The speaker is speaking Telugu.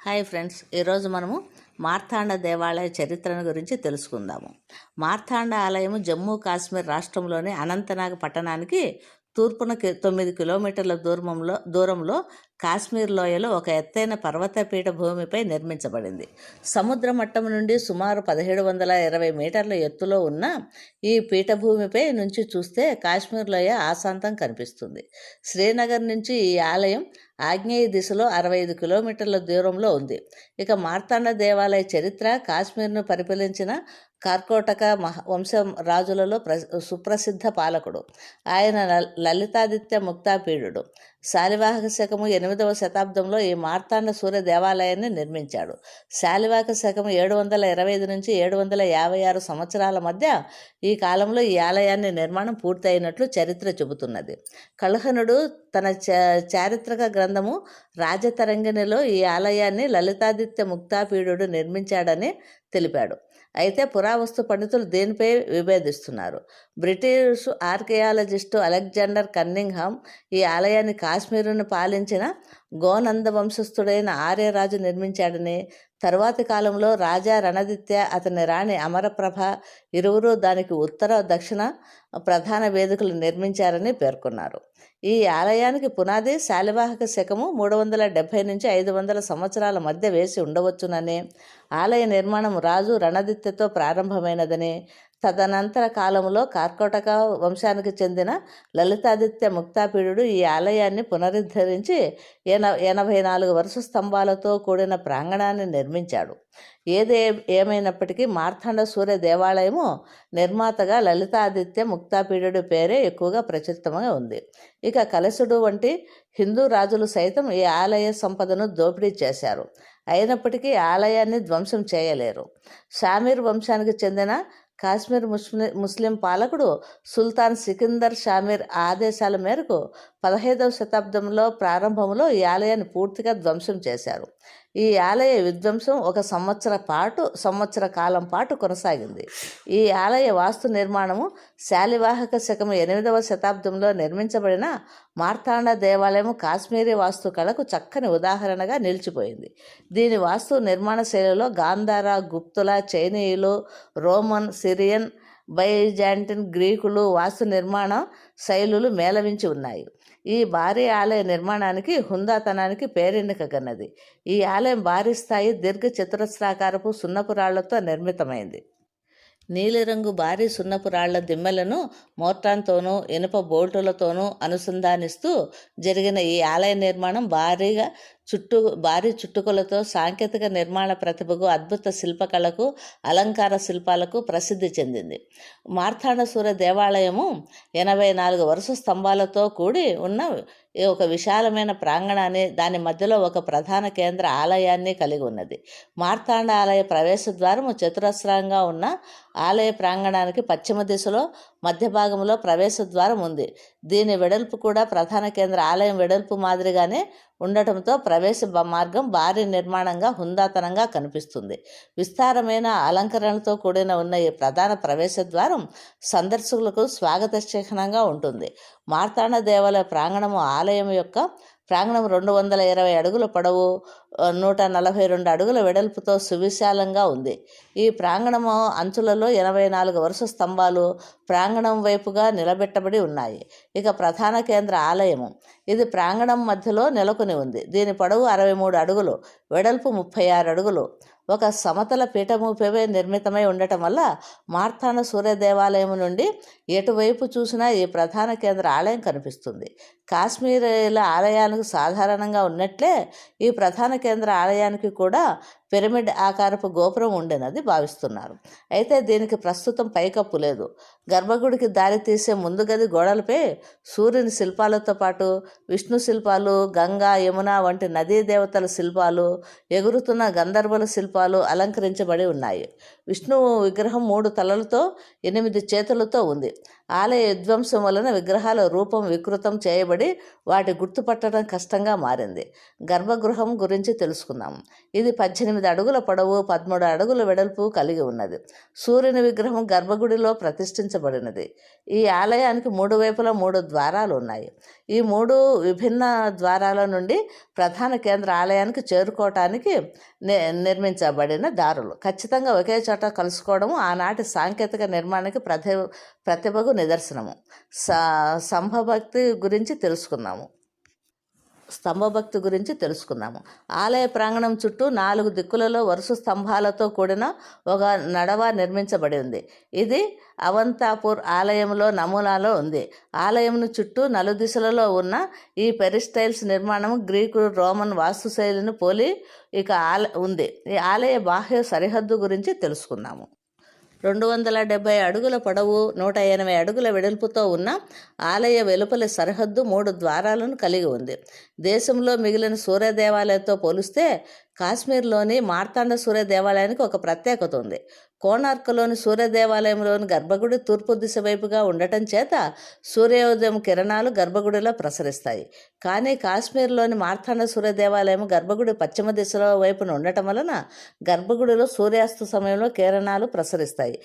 హాయ్ ఫ్రెండ్స్, ఈరోజు మనము మార్తాండ దేవాలయ చరిత్రను గురించి తెలుసుకుందాము. మార్తాండ ఆలయము జమ్మూ కాశ్మీర్ రాష్ట్రంలోని అనంతనాగ్ పట్టణానికి తూర్పున 9 కిలోమీటర్ల దూరంలో కాశ్మీర్ లోయలో ఒక ఎత్తైన పర్వతపీఠ భూమిపై నిర్మించబడింది. సముద్ర మట్టం నుండి సుమారు 1720 మీటర్ల ఎత్తులో ఉన్న ఈ పీఠభూమిపై నుంచి చూస్తే కాశ్మీర్ లోయ ఆశాంతం కనిపిస్తుంది. శ్రీనగర్ నుంచి ఈ ఆలయం ఆగ్నేయ దిశలో 65 కిలోమీటర్ల దూరంలో ఉంది. ఇక మార్తాండ దేవాలయ చరిత్ర కాశ్మీర్ను పరిపాలించిన కార్కోటక వంశం రాజులలో సుప్రసిద్ధ పాలకుడు. ఆయన లలితాదిత్య ముక్తాపీడుడు. శాలివాహక శకము 8వ శతాబ్దంలో ఈ మార్తాండ సూర్య దేవాలయాన్ని నిర్మించాడు. శాలివాహక శకము 725 నుంచి 756 సంవత్సరాల మధ్య ఈ కాలంలో ఈ ఆలయాన్ని నిర్మాణం పూర్తయినట్లు చరిత్ర చెబుతున్నది. కల్హనుడు తన చారిత్రక గ్రంథము రాజతరంగిణిలో ఈ ఆలయాన్ని లలితాదిత్య ముక్తాపీడుడు నిర్మించాడని తెలిపాడు. అయితే పురావస్తు పండితులు దీనిపై విభేదిస్తున్నారు. బ్రిటిష్ ఆర్కియాలజిస్టు అలెగ్జాండర్ కన్నింగ్హామ్ ఈ ఆలయాన్ని కాశ్మీరును పాలించిన గోనంద వంశస్థుడైన ఆర్యరాజు నిర్మించాడని, తరువాతి కాలంలో రాజా రణదిత్య, అతని రాణి అమరప్రభ ఇరువురు దానికి ఉత్తర దక్షిణ ప్రధాన వేదికలు నిర్మించారని పేర్కొన్నారు. ఈ ఆలయానికి పునాది శాలివాహక శకము 370 నుంచి 500 సంవత్సరాల మధ్య వేసి ఉండవచ్చునని, ఆలయ నిర్మాణం రాజు రణదిత్యతో ప్రారంభమైనదని, తదనంతర కాలంలో కార్కోటక వంశానికి చెందిన లలితాదిత్య ముక్తాపీడుడు ఈ ఆలయాన్ని పునరుద్ధరించి 84 వరుస స్తంభాలతో కూడిన ప్రాంగణాన్ని నిర్మించాడు. ఏమైనప్పటికీ మార్తాండ సూర్య దేవాలయము నిర్మాతగా లలితాదిత్య ముక్తాపీడుడి పేరే ఎక్కువగా ప్రచురితంగా ఉంది. ఇక కలశుడు వంటి హిందూ రాజులు సైతం ఈ ఆలయ సంపదను దోపిడీ చేశారు. అయినప్పటికీ ఆలయాన్ని ధ్వంసం చేయలేరు. షామీర్ వంశానికి చెందిన కాశ్మీర్ ముస్లిం పాలకుడు సుల్తాన్ సికిందర్ షామీర్ ఆదేశాల మేరకు 15వ శతాబ్దంలో ప్రారంభంలో ఈ ఆలయాన్ని పూర్తిగా ధ్వంసం చేశారు. ఈ ఆలయ విధ్వంసం ఒక సంవత్సర కాలం పాటు కొనసాగింది. ఈ ఆలయ వాస్తు నిర్మాణము శాలివాహక శకము 8వ శతాబ్దంలో నిర్మించబడిన మార్తాండ దేవాలయము కాశ్మీరీ వాస్తు కళకు చక్కని ఉదాహరణగా నిలిచిపోయింది. దీని వాస్తు నిర్మాణ శైలిలో గాంధార, గుప్తుల, చైనీయులు, రోమన్, సిరియన్, బైజాంటిన్, గ్రీకులు వాస్తు నిర్మాణ శైలులు మేళవించి ఉన్నాయి. ఈ భారీ ఆలయ నిర్మాణానికి హుందాతనానికి పేరెన్నికగన్నది. ఈ ఆలయం భారీ స్థాయి దీర్ఘ చతురస్రాకారపు సున్నపు రాళ్లతో నిర్మితమైంది. నీలిరంగు భారీ సున్నపు రాళ్ల దిమ్మెలను మోర్టాన్తోనూ ఇనుప బోల్టులతోనూ అనుసంధానిస్తూ జరిగిన ఈ ఆలయ నిర్మాణం భారీ చుట్టుకలతో సాంకేతిక నిర్మాణ ప్రతిభకు, అద్భుత శిల్పకళకు, అలంకార శిల్పాలకు ప్రసిద్ధి చెందింది. మార్తాండ సూర్య దేవాలయము 84 వరుస స్తంభాలతో కూడి ఉన్న ఒక విశాలమైన ప్రాంగణాన్ని, దాని మధ్యలో ఒక ప్రధాన కేంద్ర ఆలయాన్ని కలిగి ఉన్నది. మార్తాండ ఆలయ ప్రవేశ ద్వారము చతురస్రంగా ఉన్న ఆలయ ప్రాంగణానికి పశ్చిమ దిశలో మధ్య భాగంలో ప్రవేశ ద్వారం ఉంది. దీని వెడల్పు కూడా ప్రధాన కేంద్ర ఆలయం వెడల్పు మాదిరిగానే ఉండటంతో ప్రవేశ మార్గం భారీ నిర్మాణంగా హుందాతనంగా కనిపిస్తుంది. విస్తారమైన అలంకరణలతో కూడిన ఉన్న ఈ ప్రధాన ప్రవేశ ద్వారం సందర్శకులకు స్వాగత చిహ్నంగా ఉంటుంది. మార్తాండ దేవాలయ ఆలయం యొక్క ప్రాంగణం 220 అడుగుల పొడవు, 142 అడుగుల వెడల్పుతో సువిశాలంగా ఉంది. ఈ ప్రాంగణము అంచులలో 84 వరుస స్తంభాలు ప్రాంగణం వైపుగా నిలబెట్టబడి ఉన్నాయి. ఇక ప్రధాన కేంద్ర ఆలయము ఇది ప్రాంగణం మధ్యలో నెలకొని ఉంది. దీని పొడవు 63 అడుగులు, వెడల్పు 36 అడుగులు. ఒక సమతల పీఠభూమిపై నిర్మితమై ఉండటం వల్ల మార్తాండ సూర్య దేవాలయం నుండి ఎటువైపు చూసినా ఈ ప్రధాన కేంద్ర ఆలయం కనిపిస్తుంది. కాశ్మీరీల ఆలయానికి సాధారణంగా ఉన్నట్లే ఈ ప్రధాన కేంద్ర ఆలయానికి కూడా పిరమిడ్ ఆకారపు గోపురం ఉండేనది భావిస్తున్నారు. అయితే దీనికి ప్రస్తుతం పైకప్పు లేదు. గర్భగుడికి దారి తీసే ముందు గది గోడలపై సూర్యుని శిల్పాలతో పాటు విష్ణు శిల్పాలు, గంగా, యమున వంటి నదీ దేవతల శిల్పాలు, ఎగురుతున్న గంధర్వుల శిల్పాలు అలంకరించబడి ఉన్నాయి. విష్ణువు విగ్రహం 3 తలలతో 8 చేతులతో ఉంది. ఆలయ విధ్వంసం వలన విగ్రహాల రూపం వికృతం చేయబడి వాటి గుర్తుపట్టడం కష్టంగా మారింది. గర్భగృహం గురించి తెలుసుకుందాం. ఇది 18 అడుగుల పొడవు, 13 అడుగుల వెడల్పు కలిగి ఉన్నది. సూర్యుని విగ్రహం గర్భగుడిలో ప్రతిష్ఠించబడినది. ఈ ఆలయానికి 3 వైపులా 3 ద్వారాలు ఉన్నాయి. ఈ 3 విభిన్న ద్వారాల నుండి ప్రధాన కేంద్ర ఆలయానికి చేరుకోవటానికి నిర్మించబడిన దారులు ఖచ్చితంగా ఒకే చోట కలుసుకోవడము ఆనాటి సాంకేతిక నిర్మాణానికి ప్రతిభకు నిదర్శనము. స్తంభభక్తి గురించి తెలుసుకుందాము. ఆలయ ప్రాంగణం చుట్టూ 4 దిక్కులలో వరుస స్తంభాలతో కూడిన ఒక నడవ నిర్మించబడి ఉంది. ఇది అవంతాపూర్ ఆలయంలో నమూనాలో ఉంది. ఆలయంను చుట్టూ నలుదిశలలో ఉన్న ఈ పెరిస్టైల్స్ నిర్మాణం గ్రీకు, రోమన్ వాస్తుశైలిని పోలి ఉంది. ఈ ఆలయ బాహ్య సరిహద్దు గురించి తెలుసుకుందాము. 270 అడుగుల పొడవు, 180 అడుగుల వెడల్పుతో ఉన్న ఆలయ వెలుపలి సరిహద్దు 3 ద్వారాలను కలిగి ఉంది. దేశంలో మిగిలిన సూర్య దేవాలయంతో పోలిస్తే కాశ్మీర్లోని మార్తాండ సూర్య దేవాలయానికి ఒక ప్రత్యేకత ఉంది. కోణార్క్లోని సూర్య దేవాలయంలోని గర్భగుడి తూర్పు దిశ వైపుగా ఉండటం చేత సూర్యోదయం కిరణాలు గర్భగుడిలో ప్రసరిస్తాయి. కానీ కాశ్మీర్లోని మార్తాండ సూర్య దేవాలయం గర్భగుడి పశ్చిమ దిశలో వైపున ఉండటం వలన గర్భగుడిలో సూర్యాస్త సమయంలో కిరణాలు ప్రసరిస్తాయి.